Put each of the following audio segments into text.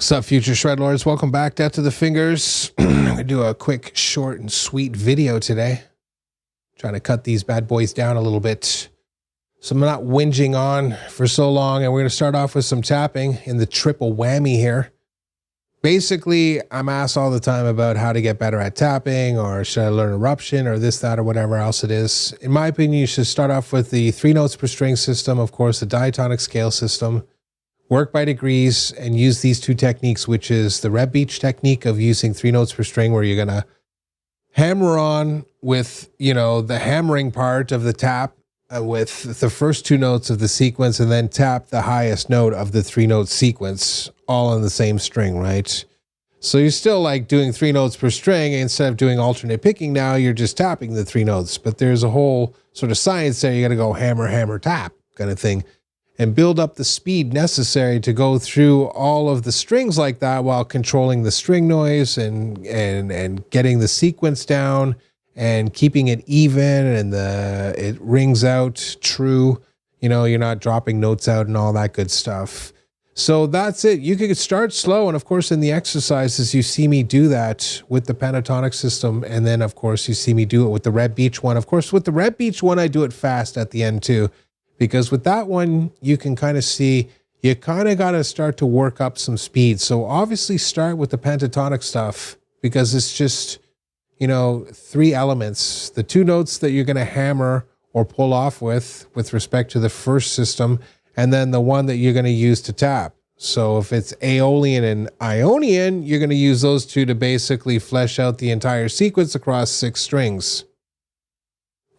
What's up, future shred lords? Welcome back to the Fingers. I'm gonna do a quick, short, and sweet video today. Trying to cut these bad boys down a little bit, so I'm not whinging on for so long. And we're gonna start off with some tapping in the triple whammy here. Basically, I'm asked all the time about how to get better at tapping, or should I learn eruption, or this, that, or whatever else it is. In my opinion, you should start off with the 3 notes per string system, of course, the diatonic scale system. Work by degrees and use these 2 techniques, which is the red beach technique of using 3 notes per string, where you're gonna hammer on with, you know, the hammering part of the tap with the first 2 notes of the sequence, and then tap the highest note of the 3 note sequence, all on the same string, right? So you're still like doing 3 notes per string. Instead of doing alternate picking, now you're just tapping the 3 notes. But there's a whole sort of science there. You got to go hammer, hammer, tap kind of thing, and build up the speed necessary to go through all of the strings like that, while controlling the string noise and getting the sequence down and keeping it even, and it rings out true. You know, you're not dropping notes out and all that good stuff. So that's it. You could start slow, and of course in the exercises you see me do that with the pentatonic system, and then of course you see me do it with the red beach one. Of course with the red beach one I do it fast at the end too, because with that one you can kind of see you kind of got to start to work up some speed. So obviously start with the pentatonic stuff, because it's just, you know, 3 elements, the 2 notes that you're going to hammer or pull off with respect to the first system, and then the one that you're going to use to tap. So if it's Aeolian and Ionian, you're going to use those 2 to basically flesh out the entire sequence across 6 strings,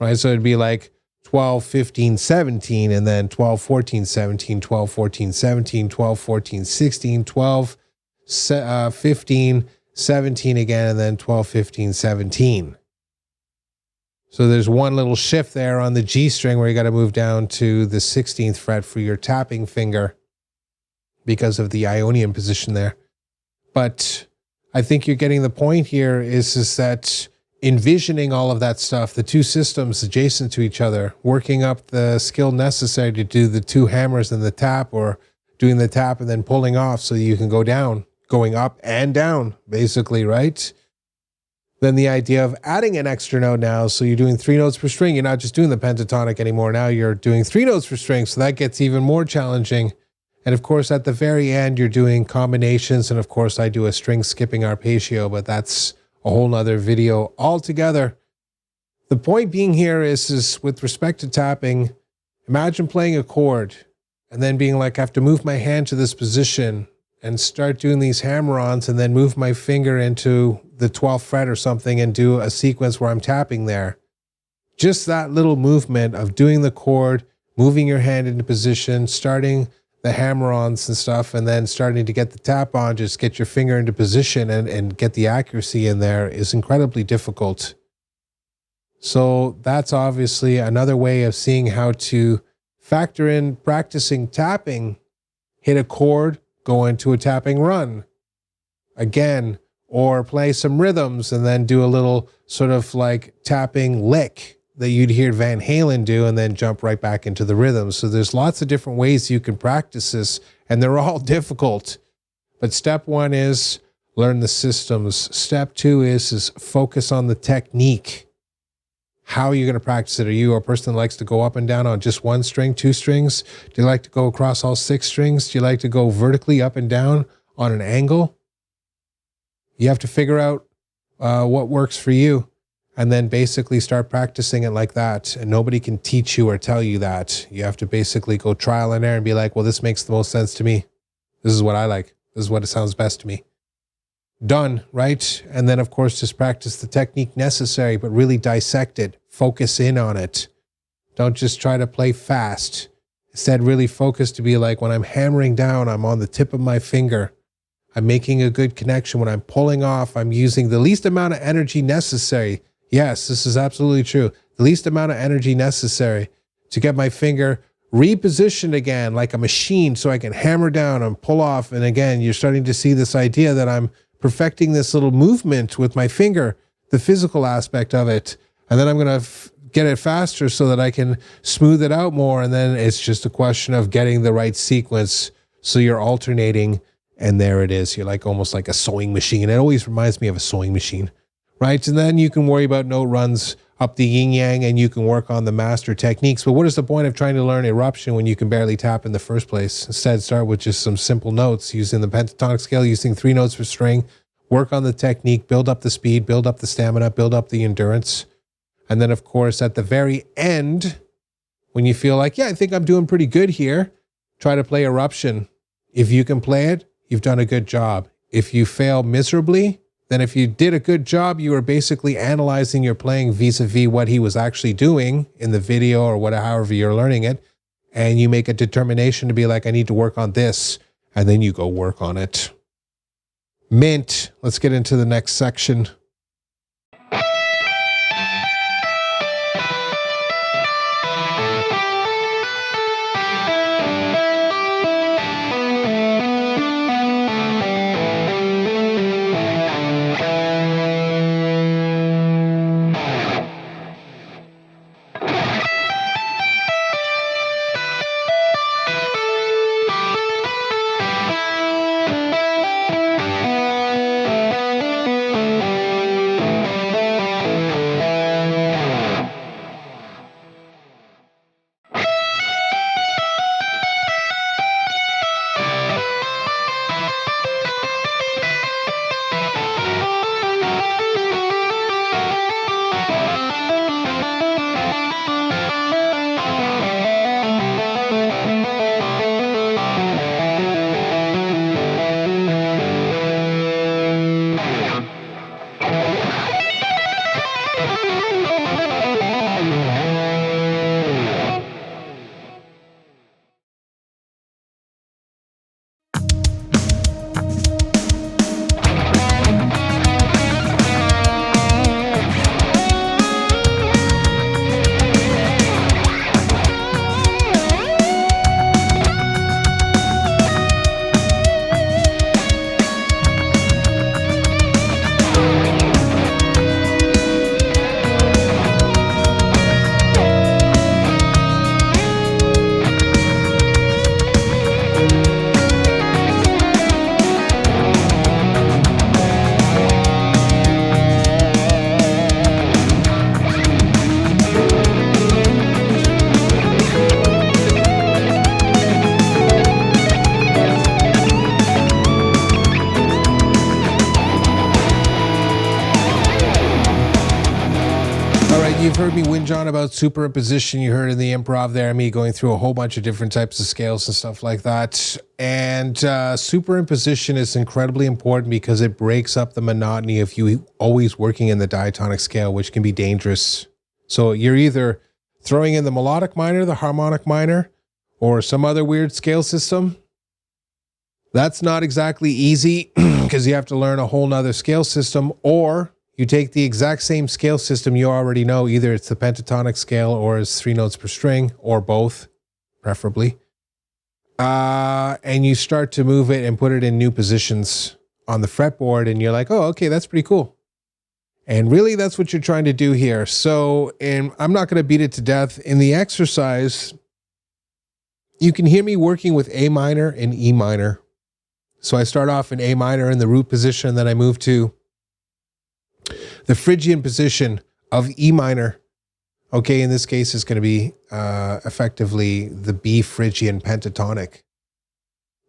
right? So it'd be like 12, 15, 17, and then 12, 14, 17, 12, 14, 17, 12, 14, 16, 12, 15, 17 again, and then 12, 15, 17. So there's one little shift there on the G string where you got to move down to the 16th fret for your tapping finger because of the Ionian position there. But I think you're getting the point here is that envisioning all of that stuff, the 2 systems adjacent to each other, working up the skill necessary to do the 2 hammers and the tap, or doing the tap and then pulling off so you can go down, going up and down, basically, right? Then the idea of adding an extra note now, so you're doing 3 notes per string. You're not just doing the pentatonic anymore. Now you're doing 3 notes per string, so that gets even more challenging. And of course, at the very end, you're doing combinations, and of course, I do a string skipping arpeggio, but that's a whole nother video altogether. The point being here is with respect to tapping, imagine playing a chord and then being like, I have to move my hand to this position and start doing these hammer-ons, and then move my finger into the 12th fret or something and do a sequence where I'm tapping there. Just that little movement of doing the chord, moving your hand into position, starting the hammer-ons and stuff, and then starting to get the tap on, just get your finger into position and get the accuracy in there, is incredibly difficult. So that's obviously another way of seeing how to factor in practicing tapping. Hit a chord, go into a tapping run again, or play some rhythms and then do a little sort of like tapping lick that you'd hear Van Halen do, and then jump right back into the rhythm. So there's lots of different ways you can practice this, and they're all difficult. But step 1 is learn the systems. Step 2 is focus on the technique. How are you going to practice it? Are you a person that likes to go up and down on just 1 string, 2 strings? Do you like to go across all 6 strings? Do you like to go vertically up and down on an angle? You have to figure out what works for you, and then basically start practicing it like that. And nobody can teach you or tell you that. You have to basically go trial and error and be like, well, this makes the most sense to me. This is what I like. This is what it sounds best to me. Done, right? And then of course just practice the technique necessary, but really dissect it. Focus in on it. Don't just try to play fast. Instead, really focus to be like, when I'm hammering down, I'm on the tip of my finger. I'm making a good connection. When I'm pulling off, I'm using the least amount of energy necessary. Yes, this is absolutely true. The least amount of energy necessary to get my finger repositioned again like a machine, so I can hammer down and pull off. And again, you're starting to see this idea that I'm perfecting this little movement with my finger, the physical aspect of it. And then I'm going to get it faster so that I can smooth it out more. And then it's just a question of getting the right sequence, so you're alternating And there it is. You're like almost like a sewing machine. It always reminds me of a sewing machine, right? And then you can worry about note runs up the yin yang, and you can work on the master techniques. But what is the point of trying to learn eruption when you can barely tap in the first place? Instead, start with just some simple notes using the pentatonic scale, using 3 notes per string, work on the technique, build up the speed, build up the stamina, build up the endurance. And then, of course, at the very end, when you feel like, yeah, I think I'm doing pretty good here, try to play eruption. If you can play it, you've done a good job. If you fail miserably, then if you did a good job, you were basically analyzing your playing vis-a-vis what he was actually doing in the video or whatever, however you're learning it. And you make a determination to be like, I need to work on this. And then you go work on it. Mint. Let's get into the next section. You've heard me whinge on about superimposition. You heard in the improv there, me going through a whole bunch of different types of scales and stuff like that. And superimposition is incredibly important because it breaks up the monotony of you always working in the diatonic scale, which can be dangerous. So you're either throwing in the melodic minor, the harmonic minor, or some other weird scale system. That's not exactly easy because you have to learn a whole nother scale system, or you take the exact same scale system you already know. Either it's the pentatonic scale or it's 3 notes per string, or both, preferably. And you start to move it and put it in new positions on the fretboard, and you're like, oh, okay, that's pretty cool. And really, that's what you're trying to do here. So, and I'm not going to beat it to death. In the exercise, you can hear me working with A minor and E minor. So I start off in A minor in the root position, and then I move to the Phrygian position of E minor. Okay, in this case, it's going to be effectively the B Phrygian pentatonic.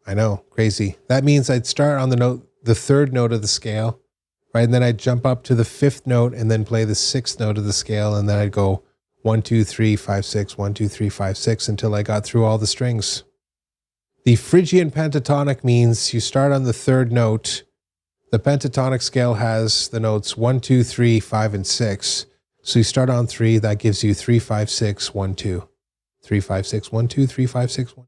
I know, crazy. That means I'd start on the note, the 3rd note of the scale, right? And then I'd jump up to the 5th note and then play the 6th note of the scale. And then I'd go 1, 2, 3, 5, 6, 1, 2, 3, 5, 6 until I got through all the strings. The Phrygian pentatonic means you start on the 3rd note. The pentatonic scale has the notes 1, 2, 3, 5, and 6. So you start on 3, that gives you 3, 5, 6, 1, 2. 3, 5, 6, 1, 2, 3, 5, 6, 1.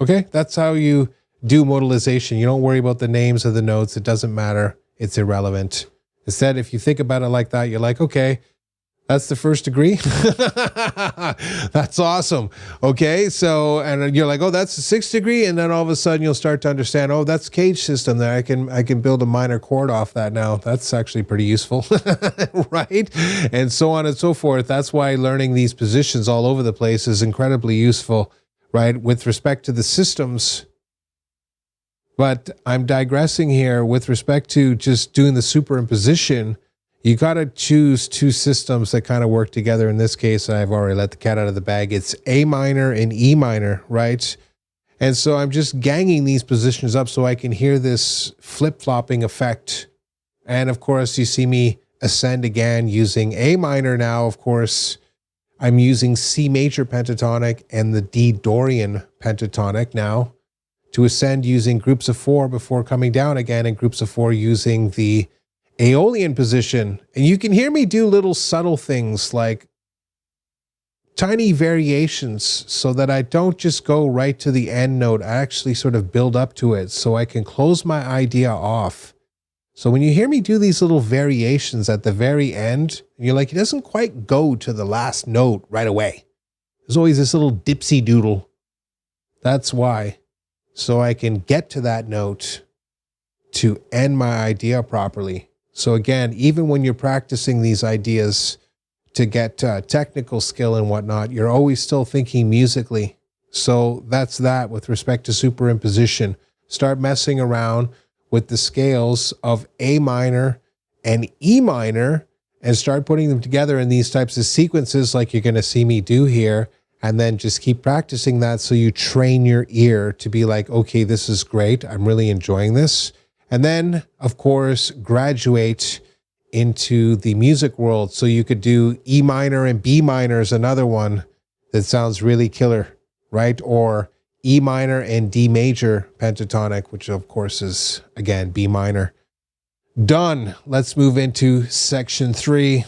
Okay, that's how you do modalization. You don't worry about the names of the notes. It doesn't matter. It's irrelevant. Instead, if you think about it like that, you're like, okay, that's the 1st degree. That's awesome. Okay, so, and you're like, oh, that's the 6th degree. And then all of a sudden you'll start to understand, oh, that's cage system there. I can build a minor chord off that now. That's actually pretty useful, right? And so on and so forth. That's why learning these positions all over the place is incredibly useful, right? With respect to the systems, But I'm digressing here with respect to just doing the superimposition. You got to choose two systems that kind of work together. In this case, I've already let the cat out of the bag. It's A minor and E minor, right? And so I'm just ganging these positions up so I can hear this flip-flopping effect. And of course, you see me ascend again using A minor now. Of course, I'm using C major pentatonic and the D Dorian pentatonic now to ascend using groups of 4 before coming down again in groups of 4 using the Aeolian position. And you can hear me do little subtle things like tiny variations so that I don't just go right to the end note. I actually sort of build up to it so I can close my idea off. So when you hear me do these little variations at the very end, and you're like, it doesn't quite go to the last note right away. There's always this little dipsy doodle. That's why. So I can get to that note to end my idea properly. So again, even when you're practicing these ideas to get technical skill and whatnot, you're always still thinking musically. So that's that with respect to superimposition. Start messing around with the scales of A minor and E minor and start putting them together in these types of sequences like you're going to see me do here. And then just keep practicing that so you train your ear to be like, okay, this is great. I'm really enjoying this. And then, of course, graduate into the music world. So you could do E minor and B minor is another one that sounds really killer, right? Or E minor and D major pentatonic, which of course is, again, B minor. Done. Let's move into section 3.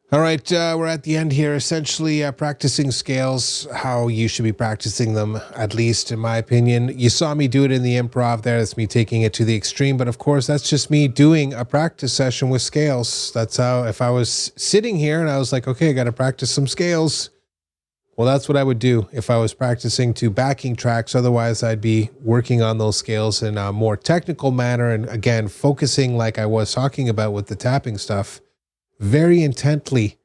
All right, we're at the end here, essentially practicing scales, how you should be practicing them, at least in my opinion. You saw me do it in the improv there. That's me taking it to the extreme. But of course, that's just me doing a practice session with scales. That's how, if I was sitting here and I was like, okay, I got to practice some scales. Well, that's what I would do if I was practicing to backing tracks. Otherwise, I'd be working on those scales in a more technical manner. And again, focusing like I was talking about with the tapping stuff, very intently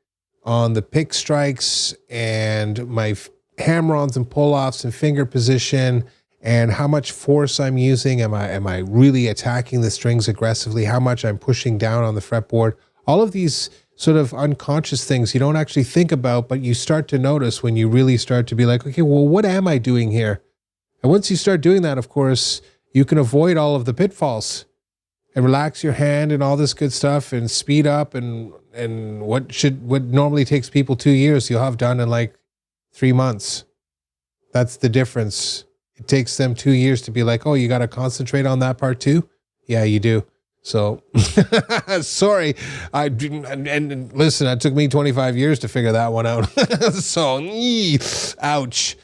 on the pick strikes and my hammer-ons and pull-offs and finger position and how much force I'm using. Am I really attacking the strings aggressively? How much I'm pushing down on the fretboard? All of these sort of unconscious things you don't actually think about, but you start to notice when you really start to be like, okay, well, what am I doing here? And once you start doing that, of course, you can avoid all of the pitfalls and relax your hand and all this good stuff and speed up and what normally takes people 2 years, you'll have done in like 3 months. That's the difference. It takes them 2 years to be like, oh, you got to concentrate on that part too? Yeah, you do. So, sorry. And listen, it took me 25 years to figure that one out. So, ouch.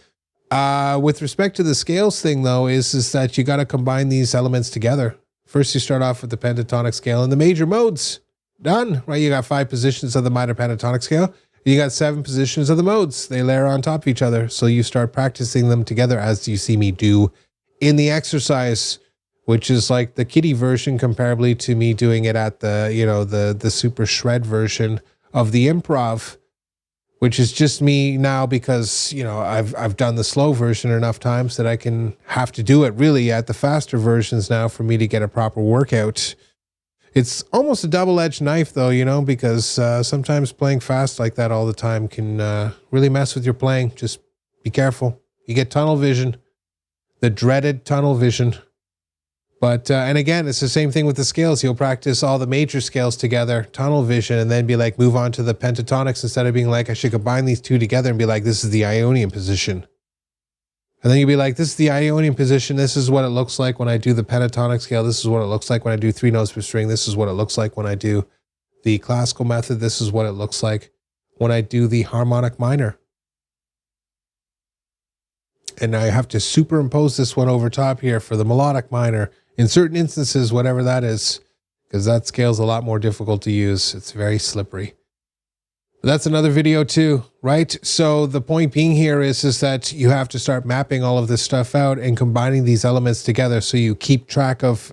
With respect to the scales thing, though, is that you got to combine these elements together. First, you start off with the pentatonic scale and the major modes. Done, right? You got 5 positions of the minor pentatonic scale. You got 7 positions of the modes. They layer on top of each other. So you start practicing them together as you see me do in the exercise, which is like the kiddie version comparably to me doing it at the, you know, the super shred version of the improv, which is just me now because, you know, I've done the slow version enough times that I can have to do it really at the faster versions now for me to get a proper workout. It's almost a double-edged knife though, you know, because sometimes playing fast like that all the time can really mess with your playing. Just be careful. You get tunnel vision, the dreaded tunnel vision. But, and again, it's the same thing with the scales. You'll practice all the major scales together, tunnel vision, and then be like, move on to the pentatonics instead of being like, I should combine these two together and be like, this is the Ionian position. And then you'll be like, this is the Ionian position. This is what it looks like when I do the pentatonic scale. This is what it looks like when I do 3 notes per string. This is what it looks like when I do the classical method. This is what it looks like when I do the harmonic minor. And I have to superimpose this one over top here for the melodic minor. In certain instances, whatever that is, because that scale's a lot more difficult to use. It's very slippery. But that's another video too, right? So the point being here is that you have to start mapping all of this stuff out and combining these elements together so you keep track of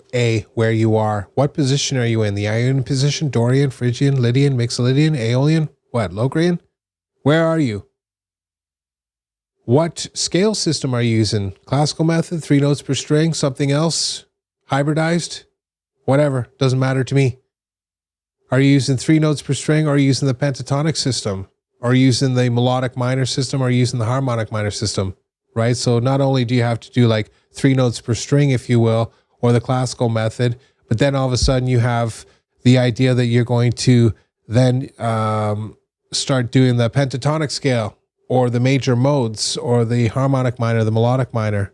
where you are. What position are you in? The Ionian position, Dorian, Phrygian, Lydian, Mixolydian, Aeolian, what, Locrian? Where are you? What scale system are you using? Classical method, 3 notes per string, something else? Hybridized? Whatever, doesn't matter to me. Are you using 3 notes per string, or are you using the pentatonic system? Or are you using the melodic minor system, or are you using the harmonic minor system? Right? So not only do you have to do like 3 notes per string, if you will, or the classical method, but then all of a sudden you have the idea that you're going to then start doing the pentatonic scale, or the major modes, or the harmonic minor, the melodic minor.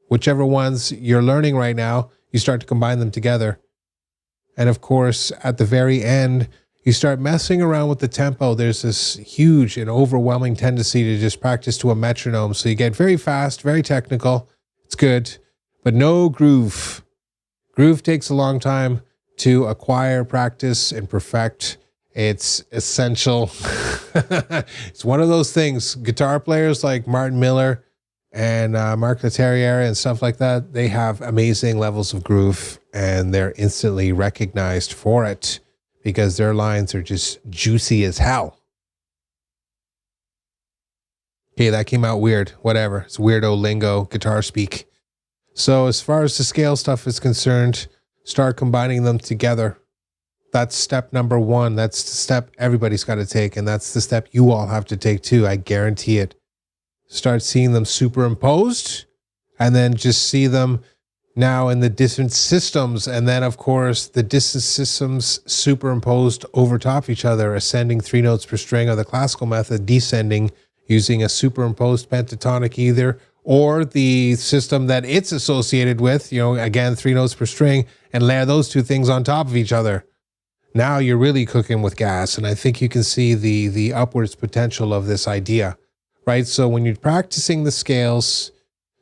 Whichever ones you're learning right now, you start to combine them together. And of course, at the very end, you start messing around with the tempo. There's this huge and overwhelming tendency to just practice to a metronome. So you get very fast, very technical. It's good, but no groove. Groove takes a long time to acquire, practice, and perfect. It's essential. It's one of those things. Guitar players like Martin Miller and Mark Leterrier and stuff like that, they have amazing levels of groove and they're instantly recognized for it because their lines are just juicy as hell. Okay, that came out weird. Whatever. It's weirdo lingo, guitar speak. So as far as the scale stuff is concerned, start combining them together. That's step number 1. That's the step everybody's got to take, and that's the step you all have to take too. I guarantee it. Start seeing them superimposed, and then just see them now in the different systems, and then of course the distant systems superimposed over top of each other, ascending 3 notes per string, or the classical method, descending using a superimposed pentatonic either, or the system that it's associated with, you know, again 3 notes per string, and layer those 2 things on top of each other. Now you're really cooking with gas, and I think you can see the upwards potential of this idea. Right, so when you're practicing the scales,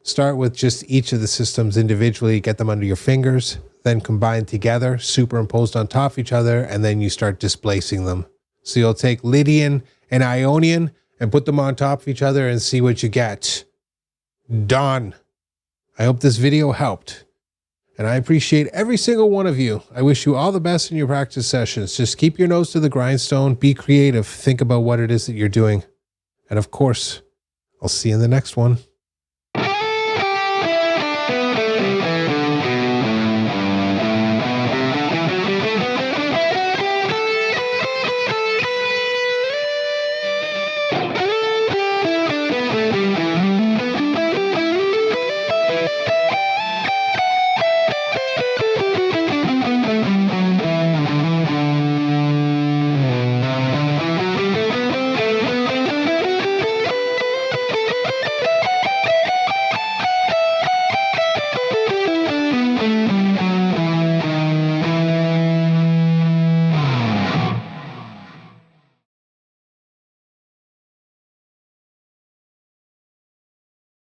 start with just each of the systems individually, get them under your fingers, then combine together, superimposed on top of each other, and then you start displacing them. So you'll take Lydian and Ionian and put them on top of each other and see what you get. Done. I hope this video helped. And I appreciate every single one of you. I wish you all the best in your practice sessions. Just keep your nose to the grindstone, be creative, think about what it is that you're doing. And of course, I'll see you in the next one.